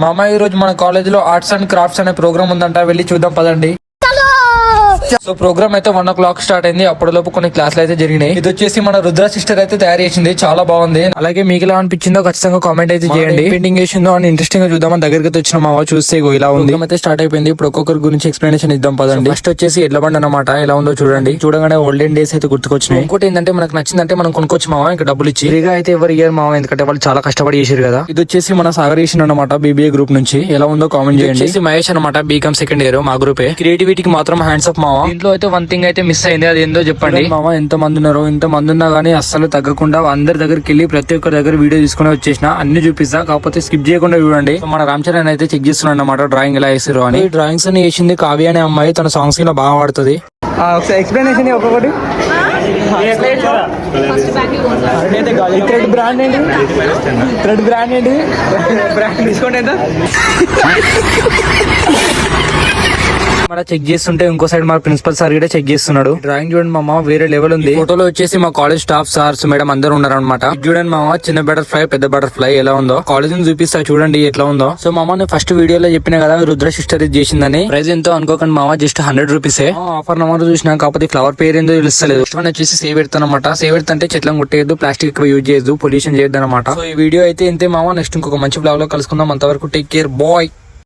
మామ ఈ రోజు మన కాలేజ్ లో ఆర్ట్స్ అండ్ క్రాఫ్ట్స్ అనే ప్రోగ్రామ్ ఉందంట, వెళ్ళి చూద్దాం పదండి. సో ప్రోగ్రామ్ అయితే 1 o'clock స్టార్ట్ అయింది. అప్పటిలోపు కొన్ని క్లాసులు అయితే జరిగినాయి. ఇది వచ్చేసి మన రుద్ర సిస్టర్ అయితే తయారు చేసింది, చాలా బాగుంది. అలాగే మీకు ఎలా అనిపించిందో ఖచ్చితంగా కామెంట్ అయితే చేయండి. పెయింటింగ్ చేసిందో అని ఇంట్రెస్టింగ్ గా చూద్దామని దగ్గరికి వచ్చిన మావ చూస్తే ఇలా ఉంది. అయితే స్టార్ట్ అయిపోయింది. ఇప్పుడు ఒక్కొక్కరి గురించి ఎక్స్ప్లెనేషన్ ఇద్దాం పదండి. ఫస్ట్ వచ్చేసి ఎడ్ల బండి అనమాట, ఎలా ఉందో చూడండి. చూడగానే ఓల్డెన్ డేస్ అయితే గుర్తుకొచ్చినాయి. ఇంకోటి ఏంటంటే మనకు నచ్చిందంటే మనం కొనుక్కోవచ్చు మావ, ఇంకా డబ్బులు ఇచ్చి. ఫ్రీగా అయితే ఎవరు ఇయర్ మావ, ఎందుకంటే వాళ్ళు చాలా కష్టపడి చేశారు కదా. ఇది వచ్చేసి మన సాగర్ చేసిన అనమాట, బీబీఏ గ్రూప్ నుంచి. ఎలా ఉందో కామెంట్ చేయండి. మహేష్ అనమాట, బీకామ్ సెకండ్ ఇయర్, మా గ్రూపే. క్రియేటివిటీకి మాత్రం హ్యాండ్స్ అప్ మావ. దీంట్లో అయితే వన్ థింగ్ అయితే మిస్ అయింది, అది ఏందో చెప్పండి మామ. ఎంత మంది ఉన్నారో, ఇంత మంది ఉన్నా గానీ అస్సలు తగ్గకుండా అందరి దగ్గరికి వెళ్ళి ప్రతి ఒక్కరి దగ్గర వీడియో తీసుకుని వచ్చేసిన. అన్ని చూపిస్తా, కాకపోతే స్కిప్ చేయకుండా చూడండి. మన రామ్ చరణ్ అయితే చెక్ చేస్తున్నాడు అనమాట డ్రాయింగ్ ఎలా వేసారు అని. ఈ డ్రాయింగ్స్ అని వేసింది కావ్య అనే అమ్మాయి, తన సాంగ్స్ ఇలా బాగా పాడుతుంది. ఎక్స్ప్లెనేషన్ ఒక్కొక్కటి. థ్రెడ్ బ్రాండ్ ఏంటి? థ్రెడ్ బ్రాండ్ ఏంటి? బ్రాండ్ డిస్కౌంట్ ఎంత? మన చెక్ చేస్తుంటే ఇంకో సైడ్ మా ప్రిన్సిపల్ సార్ కూడా చెక్ చేస్తున్నాడు. డ్రాయింగ్ చూడండి మామ, వేరే లెవెల్ ఉంది. ఫోటోలో వచ్చేసి మా కాలేజ్ స్టాఫ్ సార్స్ మేడం అందరూ ఉన్నారు అనమాట. చూడండి మామ, చిన్న బటర్ఫ్లై పెద్ద బటర్ఫ్లై ఎలా ఉందో. కాలేజ్ ని చూపిస్తా చూడండి ఎట్లా ఉందో. సో మామ, నేను ఫస్ట్ వీడియోలో చెప్పిన కదా రుద్ర సిస్టర్ ఇది చేసిందని. ప్రైస్ ఎంతో అనుకోకండి మామ, జస్ట్ 100 రూపీసే. ఆఫర్ నెంబర్ చూసినా, కాకపోతే ఫ్లవర్ పేరు ఏందో తెలుస్తలేదు. ఫస్ట్ వచ్చేసి సేవ్ పెడతానమాట. సేవ్ పెడతంటే చెట్లను కొట్టేయద్దు, ప్లాస్టిక్ ఎక్కువ యూజ్ చేయొద్దు, పొల్యూషన్ చేయొద్దు అనమాట. సో ఈ వీడియో అయితే ఇంతే మామ. నెక్స్ట్ ఇంకొక మంచి బ్లాగ్ లో కలుసుకుందాం. అంతవరకు టేక్ కేర్, బాయ్.